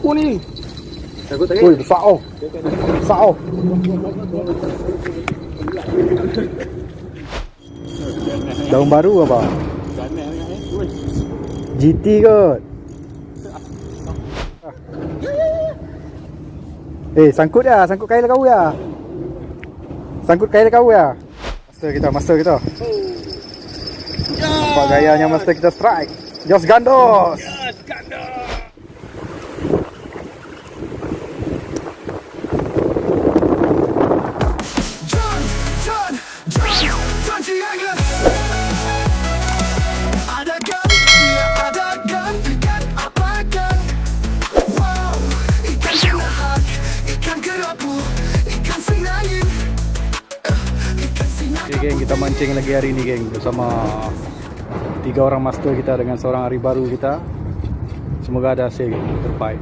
aku ni. Takut tak? Oi, besar oh. Besar oh. Daun baru apa? GT kot. Sangkut dah, sangkut kail kau ya. Sangkut kail kau ya. Master kita. Nampak gayanya master kita strike. Jos Gandos. Okay, geng, kita mancing lagi hari ni geng bersama 3 orang master kita dengan seorang hari baru kita. Semoga ada hasil geng, terbaik.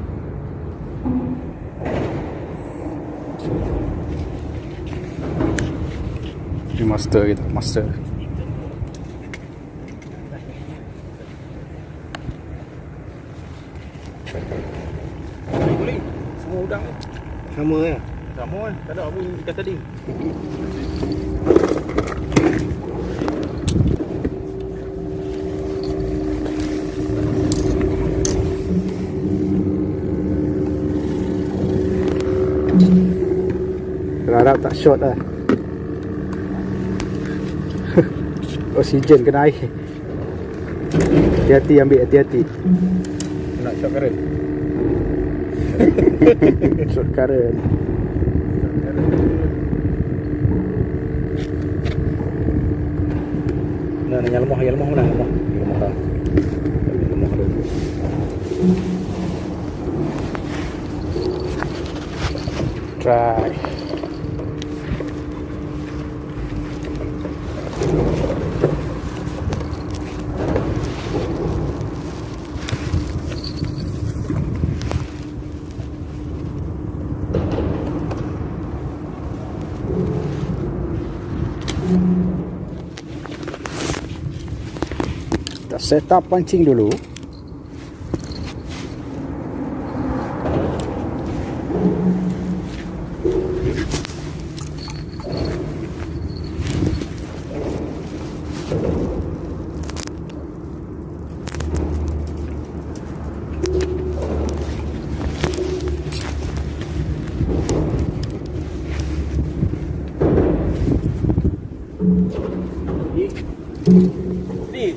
Ini master kita, master. Semua udang ni. Sama ya? Sama kan? Tak ada apa ikan tadi. Harap tak shot lah. Oksigen kena air. Hati-hati ambil, hati-hati. Nak shot karen. Shot current. Nah, yang lemah mana? Lemah dah. Lemah dah. Try. Kita set up pancing dulu. Ni.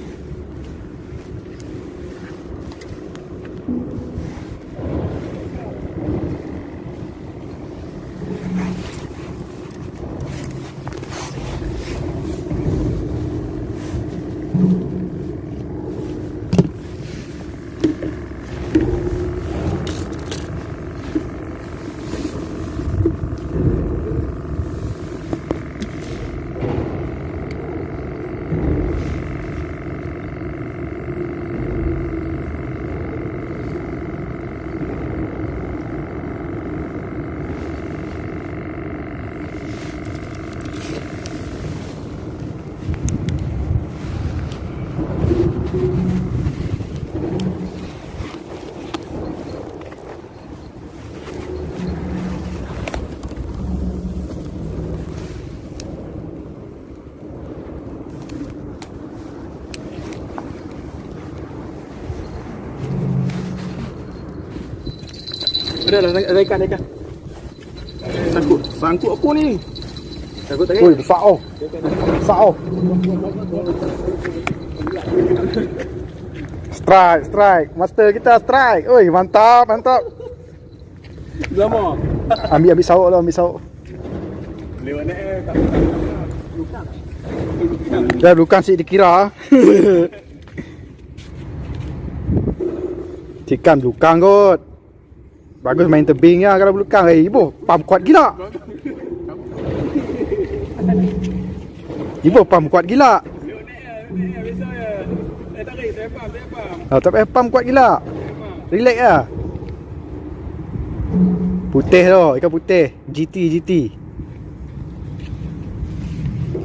Ada ikan. Sangkut aku ni. Takut tak? Oi, besar oh. Besar oh. Strike. Master kita strike. Oi, mantap. Lama. Ambil sauk lah, ambil sauk. Lewat ni tak. Dah bukan si dikira. Ikan belukang kot. Bagus main tebing ya kalau belukang. Ibu, pam kuat gila. Ibu, pam kuat gila. Tak payah pam kuat gila. Relax lah. Putih tu, ikan putih. GT.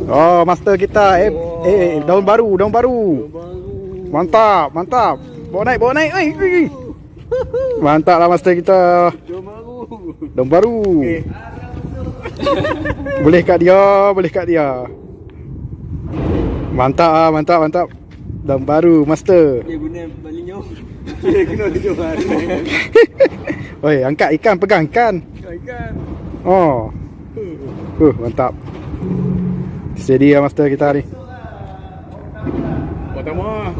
Oh, master kita. Daun baru. Mantap. Bawa naik. Mantap lah master kita. Dom baru. Okay. Boleh kat dia. Mantap ah, mantap. Dom baru master. Dia guna balinyo. Dia kena tujuh hari. Oi, angkat ikan, pegang ikan. Ikan. Oh. Mantap. Steady lah master kita ni. Pertama.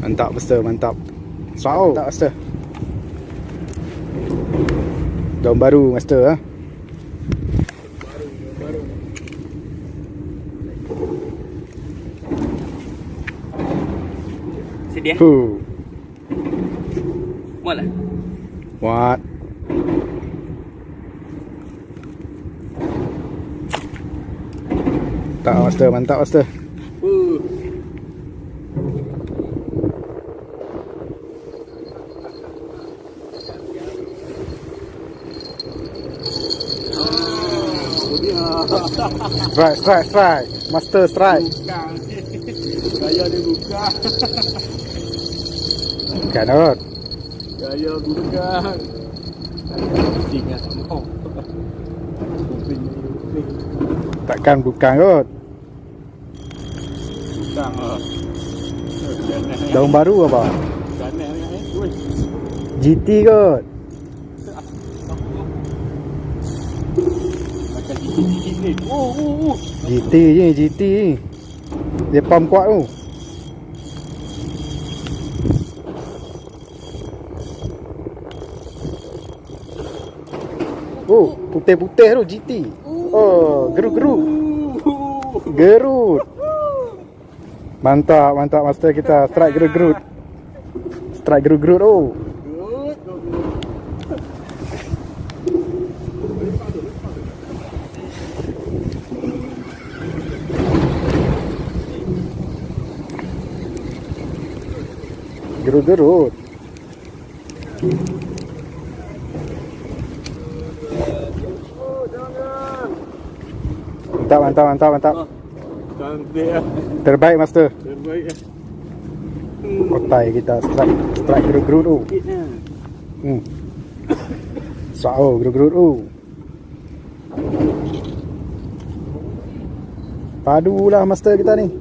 Mantap master, mantap. Wow. Mantap master. Daun baru master ah. Sedia. Muat lah. Muat. Mantap master. Strike. Master strike. Gaya dia buka. Kanot. Gaya buka. Ingat mau. Takkan bukan kot. Bukan ah. Daun baru apa? Ganas ni. Oi. GT kot. Makan gigit ni. Oh. GT je, GT. Dia pump kuat tu. Oh, putih-putih tu GT. Oh, gerut. Mantap master kita. Strike gerut. Oh. Gerut. Mantap. Cantik ah. Terbaik master. Terbaik ah. Kotai kita strike gerut tu. Kitnya. Sao gerut tu. Padu lah master kita ni.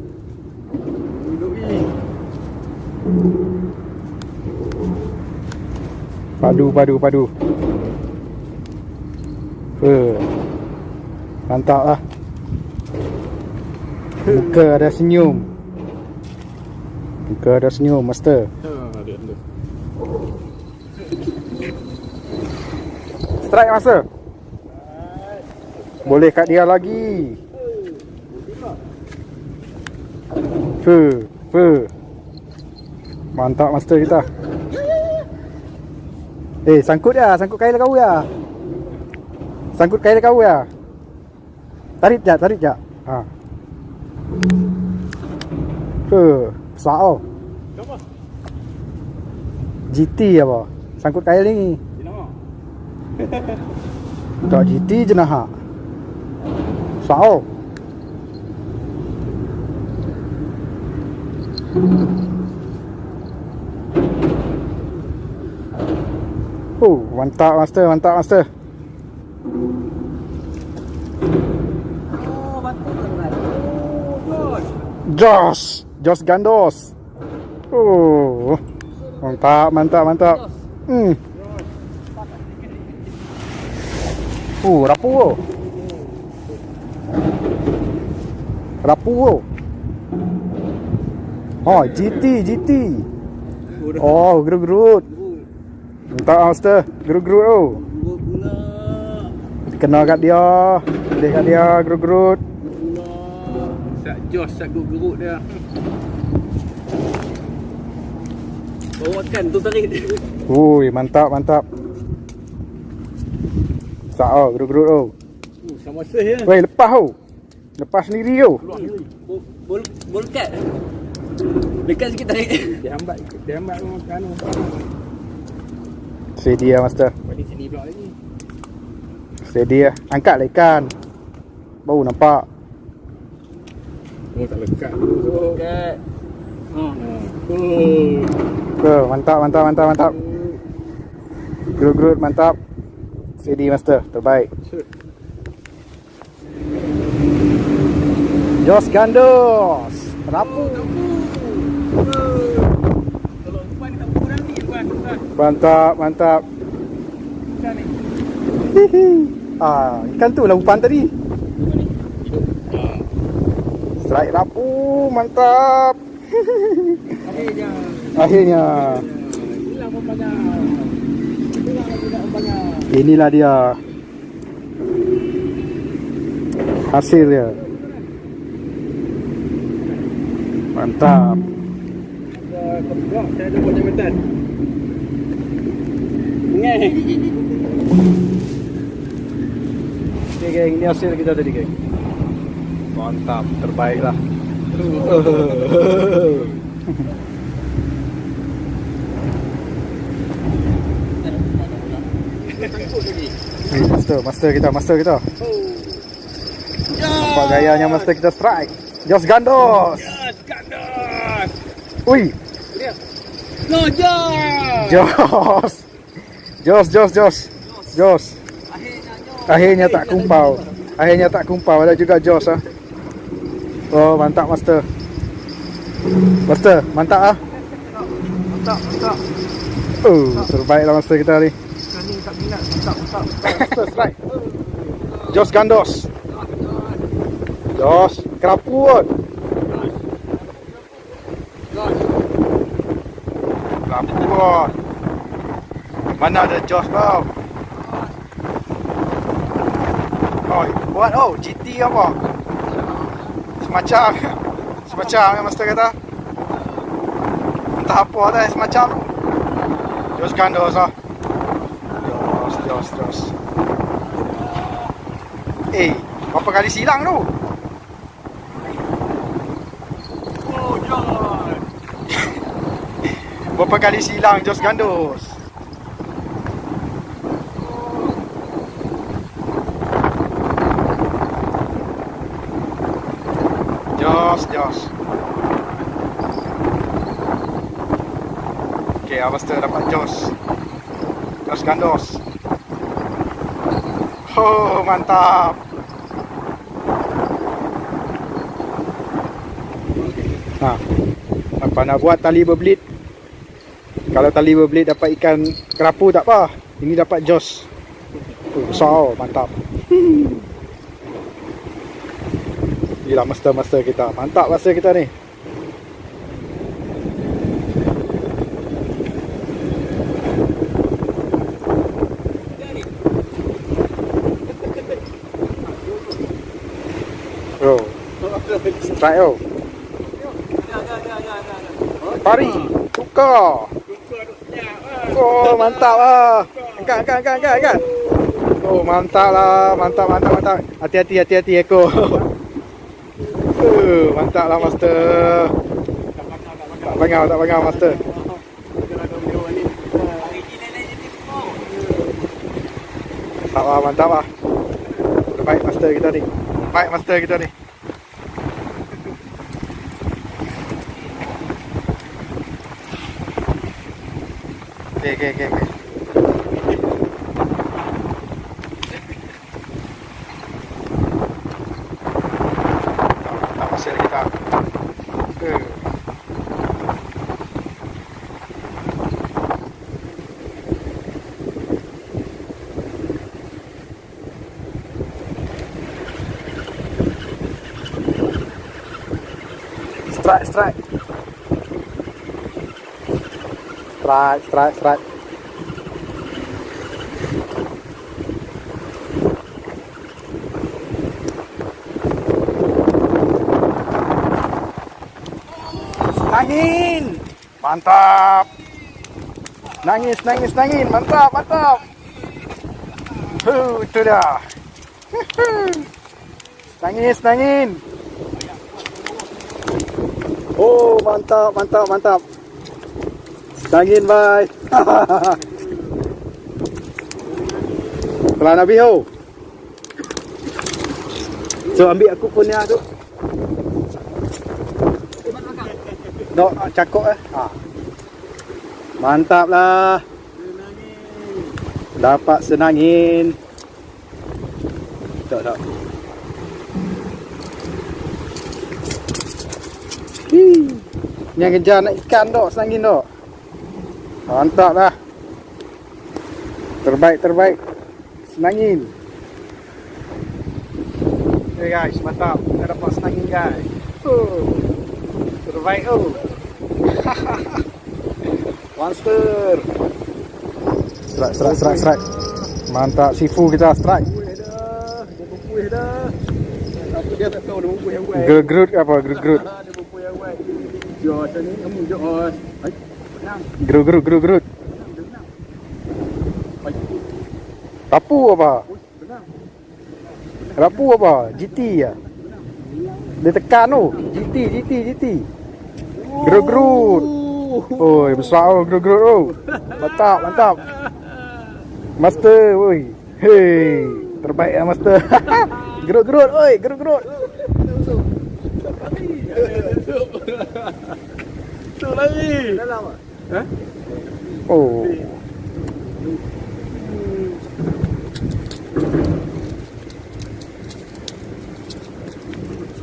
Padu. Mantap lah. Muka ada senyum master. Dia tu. Strike master. Boleh kat dia lagi. Mantap master kita. Sangkut kail kau ya. Tarik jap. Ha. Sao. Apa? GT apa? Sangkut kail ni. Nama. Tak GT je nah. Sao. Mantap master. Oh, betul kan. Jos gandos. Mantap. Rapu. Oh, GT. Oh, gerut. Mantap master, gerut tu. Kena kat dia. Boleh kat dia gerut. Sat jos, sat gerut dia. Bawa makan tu tarik. Ui, mantap. Sao, gerut tu. Sama seh ya. Weh, lepas sendiri tu. Bol kat. Dekat sikit tarik. Dia hambat makan tu. Steady lah master. Balik sini pula lagi. Steady lah. Angkat lah ikan. Baru nampak. Oh, tak lekat dulu tu. Kat. Mantap, mantap, mantap, mantap. Gerut-gerut, mantap. Steady master, terbaik. Jos Gandos. Rapu. Kalau umpan tak kurang ni umpan. Mantap, mantap. Ikan ni. Ikan tu lah umpan tadi. Strike rapu, mantap. Akhirnya. Akhirnya. Hilang umpannya. Hilang lagi dah umpannya. Inilah dia hasil dia. Mantap. Kepulak saya ada buat jambatan. Ngeh. Okay geng, ini hasil kita tadi geng. Mantap, terbaik lah. Master kita. Nampak gayanya master kita strike. Jos Gandos. Jos Gandos. Ui. No, Jos. Akhirnya tak kumpau. Ada juga Jos ah. Oh, mantap master. Mantap ah. Mantap. Terbaiklah master kita ni. Ni tak minat. Mantap. Master strike. Jos Gandos. Jos kerapu kot. Kerapu kot. Mana ada Jos kau? Oh, buat GT apa? Semacam yang master kata. Entah apa dah semacam. Jos Gandos ah. Jos. Berapa kali silang tu? Berapa kali silang Jos Gandos? Jos. Okay, Master dapat Jos Gandos. Oh, mantap. Apa nak buat tali berbelit? Kalau tali berbelit dapat ikan kerapu tak apa. Ini dapat Jos. Besar, mantap. Gila master kita. Mantap master kita ni. Bro. Strike oh. Pari. Tukar. Oh, mantap ah. Angkat. Oh, mantap lah. Mantap. Hati-hati ekor. Mantap lah master. Tak bangau master. Mantap lah. Terbaik master kita ni. Okay. Tak hasil kita. Strike. Angin. Mantap. Nangis. Mantap. Itu dia. Nangis. Oh, mantap. Angin, bye. Telah Nabi ho. So ambil aku punya tu. Dok cakok ha. Mantap lah. Dapat senangin. Tak. Yang kejar nak ikan dok, senangin dok. Mantap lah. Terbaik. Senangin. Okay guys, mantap. Kita dapat senangin guys. Terbaik Monster. Strike. Mantap, sifu kita strike. Dia berpuih dah. Apa dia tak tahu dia berpuih yang baik. Gerut apa? Gerut. Dia berpuih yang baik. Jos ni kamu jos. Hai. Benang. Gerut. Rapu apa? Benang. Rapu apa? GT ya? Dia tekan tu. GT. Gerut. Oi, besar gerut. Mantap. Master, woi. Hey, terbaik ya master. Gerut, oi, gerut. Tu lagi. Dalam ah. Ha? Oh.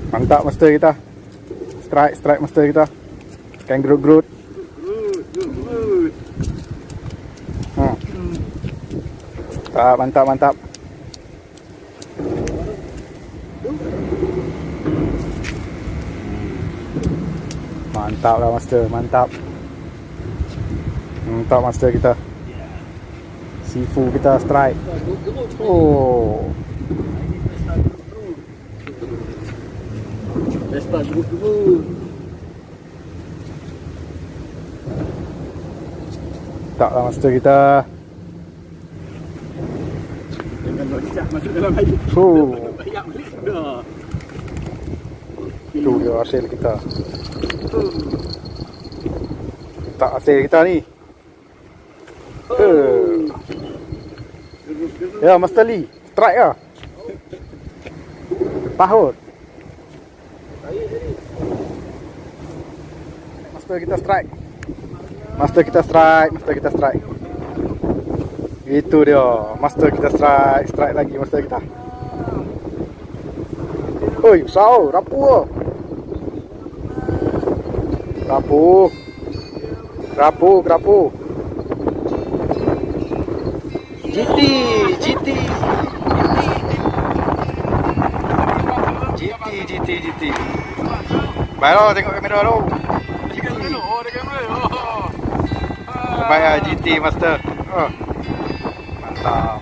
Mantap master kita. Strike master kita. Kan gerut. Mantap. Mantap lah master, mantap master kita. Sifu kita strike. Oh. Pesta gerut. Tak lah master kita. Jangan locak masuk dalam air. Banyak balik dah. Tu dia hasil kita. Tak hasil kita ni. Ya Master Lee, strike lah. Pahut. Master kita strike. Itu dia, master kita strike lagi master kita. Oi, sao, rapu. GT. Baiklah, tengok kamera tu. Terbaik lah GT master. Mantap.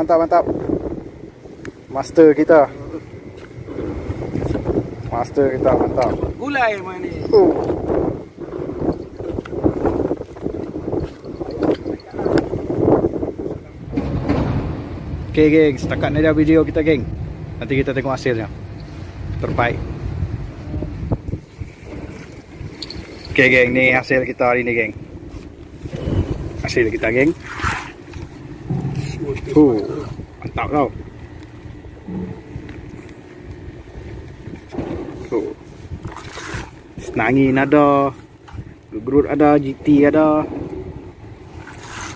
Mantap. Master kita mantap. Gulai mana ni? Okay geng, setakat ni dah video kita geng. Nanti kita tengok hasilnya. Terbaik. Okay geng, ni hasil kita hari ni geng. Hasil kita geng. Mantap tau. Senangin ada, gerut ada, GT ada,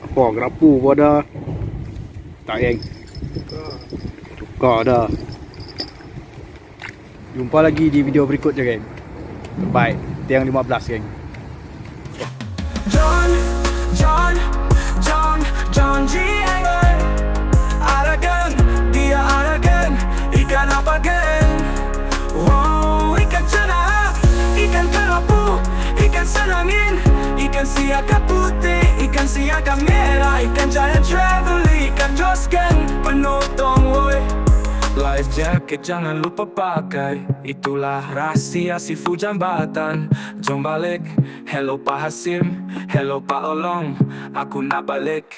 apa gerapu pun ada. Tak geng, tukar dah. Jumpa lagi di video berikutnya geng. Bye. Tiang 15 geng. John G. Engel Aragan, dia Aragan, ikan apa geng? Wow, ikan cana, ikan kerapu, ikan senangin, ikan siaga putih, ikan siaga merah, ikan giant travel, ikan josken, penuh tong woi. Life jacket jangan lupa pakai, itulah rahasia sifu jambatan. Jom balik, hello Pak Hasim, hello Pak Olong, aku nak balik.